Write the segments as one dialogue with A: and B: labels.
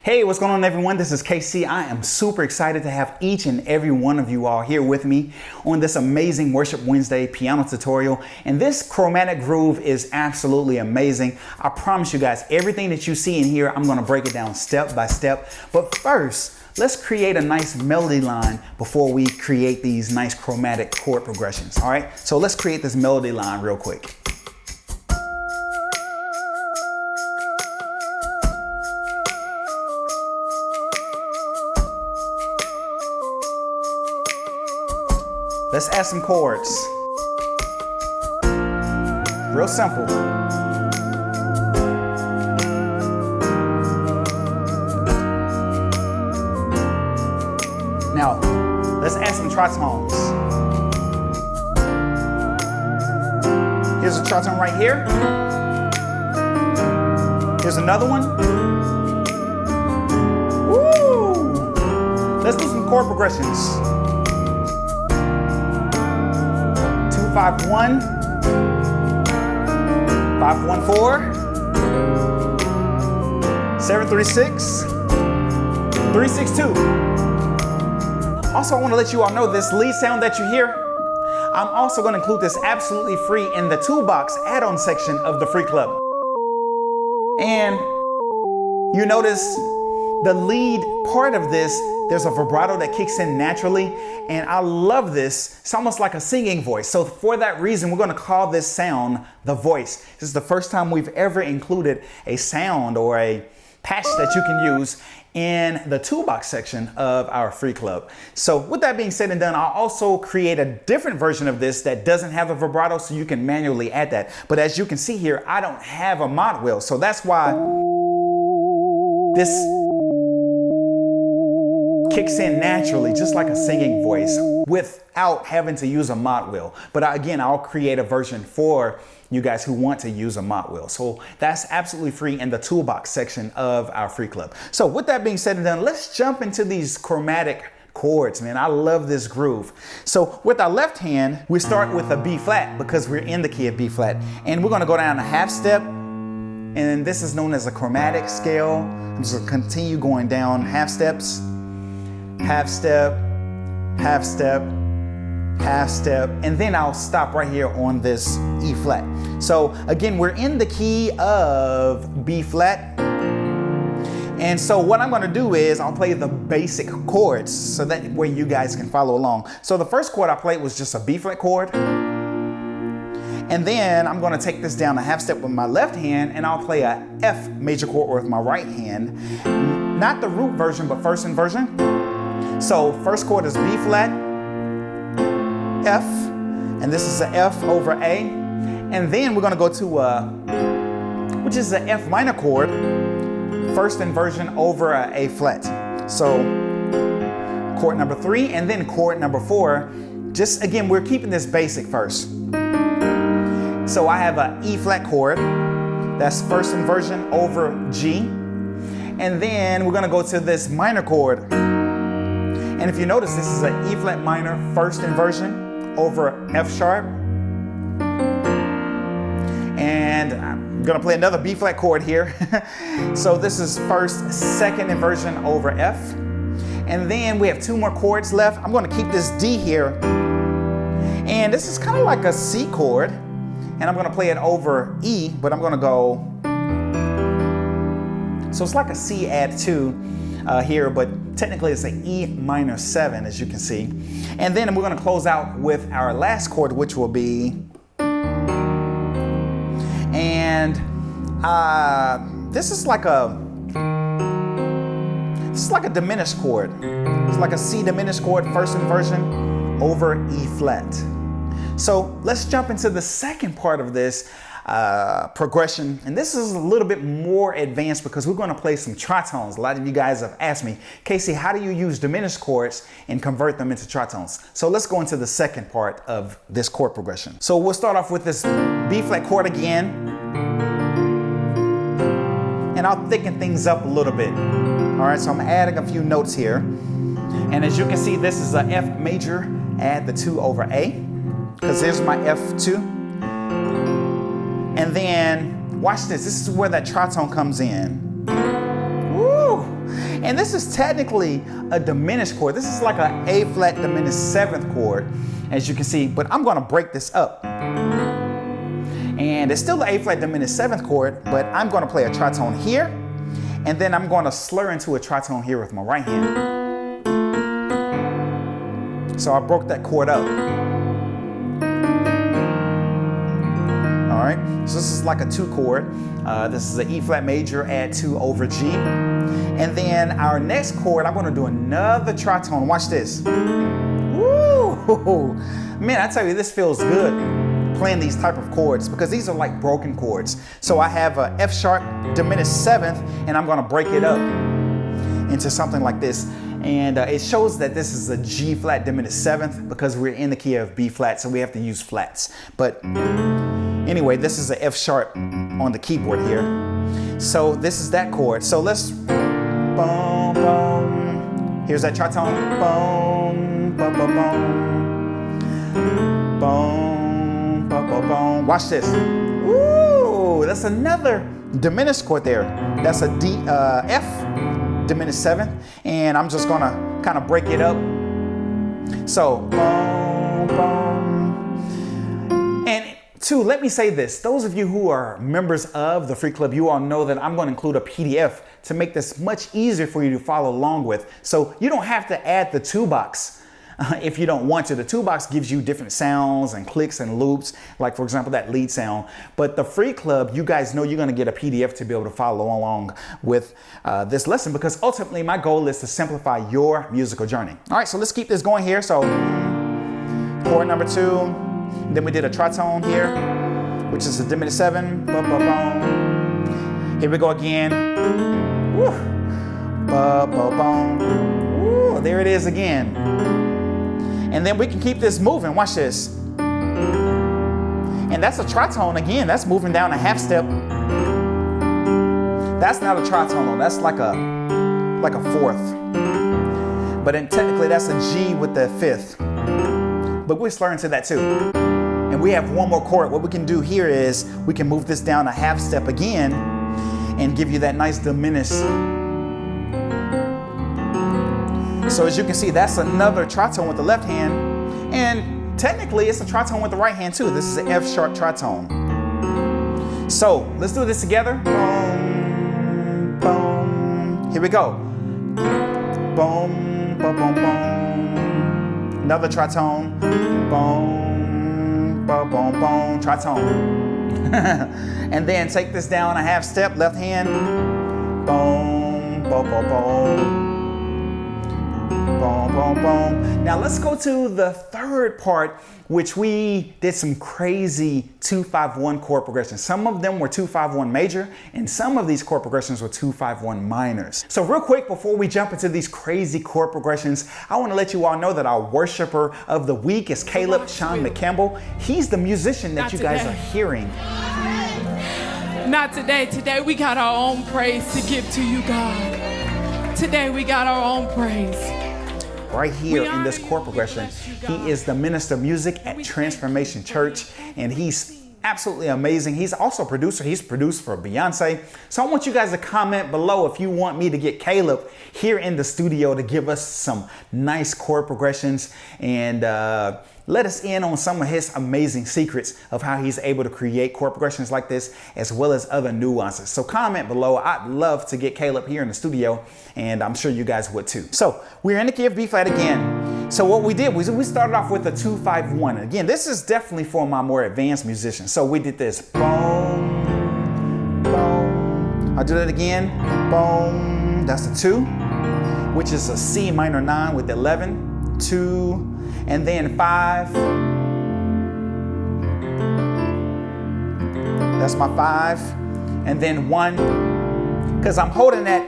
A: Hey, what's going on everyone? This is KC. I am super excited to have each and every one of you all here with me on this amazing Worship Wednesday piano tutorial. And this chromatic groove is absolutely amazing. I promise you guys, everything that you see in here, I'm going to break it down step by step. But first, let's create a nice melody line before we create these nice chromatic chord progressions. All right, so let's create this melody line real quick. Let's add some chords. Real simple. Now, let's add some tritones. Here's a tritone right here. Here's another one. Woo! Let's do some chord progressions. 5-1, 5-1-4, 7-3-6, 3-6-2. Also, I want to let you all know this lead sound that you hear, I'm also going to include this absolutely free in the toolbox add-on section of the free club. And you notice the lead part of this, there's a vibrato that kicks in naturally, and I love this. It's almost like a singing voice. So for that reason, we're gonna call this sound the voice. This is the first time we've ever included a sound or a patch that you can use in the toolbox section of our free club. So with that being said and done, I'll also create a different version of this that doesn't have a vibrato, so you can manually add that. But as you can see here, I don't have a mod wheel, so that's why this kicks in naturally, just like a singing voice, without having to use a mod wheel. But again, I'll create a version for you guys who want to use a mod wheel. So that's absolutely free in the toolbox section of our free club. So with that being said and done, let's jump into these chromatic chords, man. I love this groove. So with our left hand, we start with a B flat because we're in the key of B flat. And we're gonna go down a half step. And this is known as a chromatic scale. I'm just gonna continue going down half steps. Half step, half step, half step, and then I'll stop right here on this E flat. So again, we're in the key of B flat. And so what I'm gonna do is I'll play the basic chords so that way you guys can follow along. So the first chord I played was just a B flat chord. And then I'm gonna take this down a half step with my left hand and I'll play a F major chord with my right hand. Not the root version, but first inversion. So first chord is B flat, F, and this is an F over A. And then we're gonna go to which is an F minor chord, first inversion over a A flat. So chord number 3 and then chord number 4. Just again, we're keeping this basic first. So I have an E flat chord, that's first inversion over G. And then we're gonna go to this minor chord. And if you notice, this is an E flat minor first inversion over F sharp. And I'm gonna play another B flat chord here. So this is first, second inversion over F. And then we have 2 more chords left. I'm gonna keep this D here. And this is kind of like a C chord. And I'm gonna play it over E, but I'm gonna go, so it's like a C add 2 here, but technically it's an E minor 7, as you can see. And then we're gonna close out with our last chord, which will be, and this is like a diminished chord. It's like a C diminished chord, first inversion over E flat. So let's jump into the second part of this progression. And this is a little bit more advanced because we're going to play some tritones. A lot of you guys have asked me, Casey, how do you use diminished chords and convert them into tritones? So let's go into the second part of this chord progression. So we'll start off with this B flat chord again. And I'll thicken things up a little bit. All right, so I'm adding a few notes here. And as you can see, this is a F major, add the 2 over A, because here's my F2. And then watch this. This is where that tritone comes in. Woo! And this is technically a diminished chord. This is like an A flat diminished 7th chord, as you can see, but I'm gonna break this up. And it's still the A flat diminished 7th chord, but I'm gonna play a tritone here, and then I'm gonna slur into a tritone here with my right hand. So I broke that chord up. All right, so this is like a 2 chord. This is an E flat major, add 2 over G. And then our next chord, I'm gonna do another tritone. Watch this. Woo! Man, I tell you, this feels good playing these type of chords because these are like broken chords. So I have a F sharp diminished 7th, and I'm gonna break it up into something like this. And it shows that this is a G flat diminished 7th because we're in the key of B flat, so we have to use flats. But anyway, this is a F sharp on the keyboard here. So this is that chord. So let's boom, boom. Here's that tritone. Boom, boom, boom, boom. Boom, boom, boom, boom. Watch this. Woo! That's another diminished chord there. That's a D, F diminished 7th, and I'm just gonna kind of break it up. So, boom, boom. And two, let me say this. Those of you who are members of the Free Club, you all know that I'm gonna include a PDF to make this much easier for you to follow along with. So you don't have to add the 2-box. If you don't want to. The 2-box gives you different sounds and clicks and loops, like for example, that lead sound. But the Free Club, you guys know you're gonna get a PDF to be able to follow along with this lesson, because ultimately my goal is to simplify your musical journey. All right, so let's keep this going here. So chord number 2, then we did a tritone here, which is a diminished 7, ba, ba, ba. Here we go again. Woo. Ba, ba, ba. Woo. There it is again. And then we can keep this moving. Watch this. And that's a tritone again. That's moving down a half step. That's not a tritone though. That's like a 4th. But then technically that's a G with the 5th. But we're slurring to that too. And we have one more chord. What we can do here is we can move this down a half step again and give you that nice diminished. So as you can see, that's another tritone with the left hand, and technically it's a tritone with the right hand too. This is an F sharp tritone. So let's do this together. Boom, boom. Here we go. Boom, boom, boom, boom. Another tritone. Boom, boom, boom, boom. Tritone. And then take this down a half step, left hand. Boom, boom, boom, boom. Boom, boom, boom. Now let's go to the third part, which we did some crazy 2-5-1 chord progressions. Some of them were 2-5-1 major, and some of these chord progressions were 2-5-1 minors. So real quick, before we jump into these crazy chord progressions, I want to let you all know that our worshiper of the week is Caleb Sean McCampbell. He's the musician that you guys are hearing.
B: Not today. Today we got our own praise to give to you, God. Today we got our own praise.
A: Right here in this chord progression, he is the minister of music at Transformation Church, and he's absolutely amazing. He's also a producer. He's produced for Beyonce. So I want you guys to comment below if you want me to get Caleb here in the studio to give us some nice chord progressions and let us in on some of his amazing secrets of how he's able to create chord progressions like this, as well as other nuances. So comment below. I'd love to get Caleb here in the studio, and I'm sure you guys would too. So we're in the key of B flat again. So what we did was we started off with a 2-5-1. Again, this is definitely for my more advanced musicians. So we did this. Boom, boom. I'll do that again. Boom. That's the 2, which is a C minor 9 with 11. 2. And then 5. That's my 5. And then 1. Because I'm holding that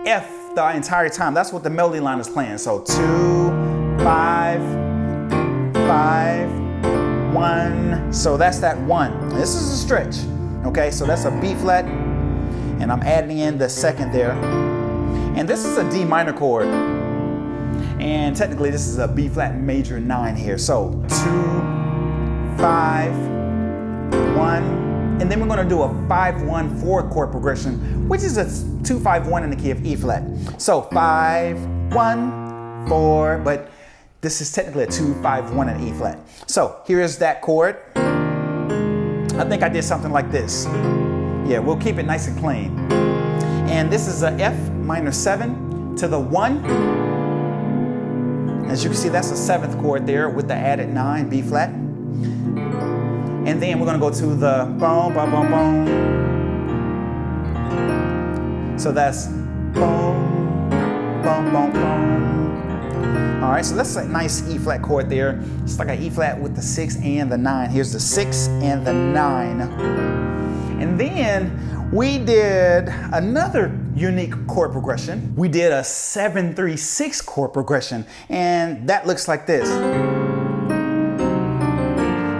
A: F the entire time. That's what the melody line is playing. So 2, 5, 5, 1. So that's that 1. This is a stretch. Okay, so that's a B flat. And I'm adding in the 2nd there. And this is a D minor chord. And technically this is a B flat major 9 here. So 2, 5, 1, And then we're going to do a 5-1-4 chord progression, which is a 2-5-1 in the key of E flat. So 5-1-4, but this is technically a 2-5-1 in E flat. So here's that chord. I think I did something like this. Yeah, we'll keep it nice and clean. And this is a F minor 7 to the 1. As you can see, that's a 7th chord there with the added 9, B flat. And then we're gonna go to the boom, boom, boom, boom. So that's boom, boom, boom, boom. All right, so that's a nice E flat chord there. It's like an E flat with the 6 and the 9. Here's the 6 and the 9. And then we did another unique chord progression. We did a 7-3-6 chord progression, and that looks like this.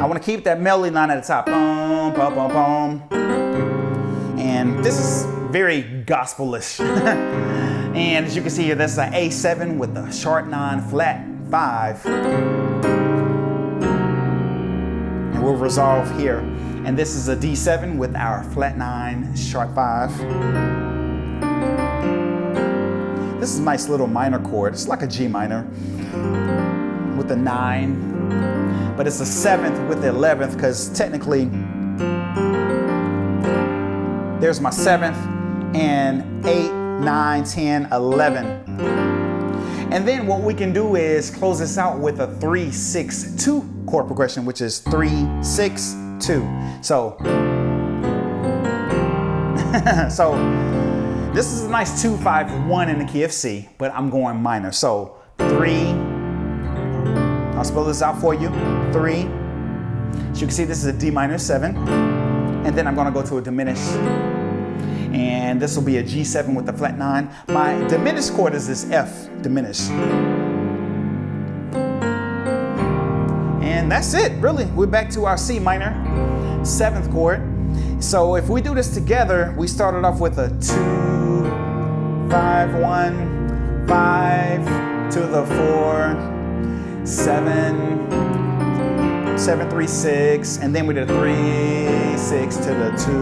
A: I want to keep that melody line at the top. Boom, boom, boom, boom. And this is very gospelish. And as you can see here, that's an A7 with the sharp 9, flat 5. And we'll resolve here. And this is a D7 with our flat 9, sharp 5. This is a nice little minor chord. It's like a G minor with the 9. But it's a 7th with the 11th because technically there's my 7th and 8, 9, 10, 11. And then what we can do is close this out with a 3-6-2 chord progression, which is 3-6-2. So, this is a nice 2-5-1 in the key of C, but I'm going minor. So 3, I'll spell this out for you. 3. As you can see, this is a D minor 7. And then I'm gonna go to a diminished. And this will be a G7 with the flat 9. My diminished chord is this F diminished. And that's it, really. We're back to our C minor, 7th chord. So if we do this together, we started off with a 2-5-1, 5 to the 4, 7, 7-3-6, and then we did a 3-6 to the 2.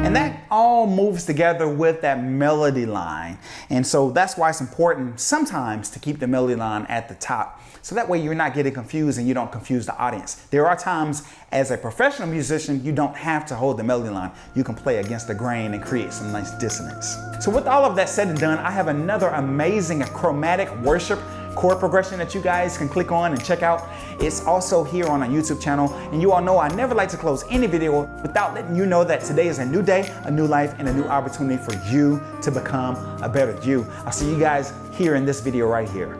A: And that all moves together with that melody line. And so that's why it's important sometimes to keep the melody line at the top. So that way you're not getting confused and you don't confuse the audience. There are times as a professional musician, you don't have to hold the melody line. You can play against the grain and create some nice dissonance. So with all of that said and done, I have another amazing chromatic worship chord progression that you guys can click on and check out. It's also here on our YouTube channel. And you all know I never like to close any video without letting you know that today is a new day, a new life, and a new opportunity for you to become a better you. I'll see you guys here in this video right here.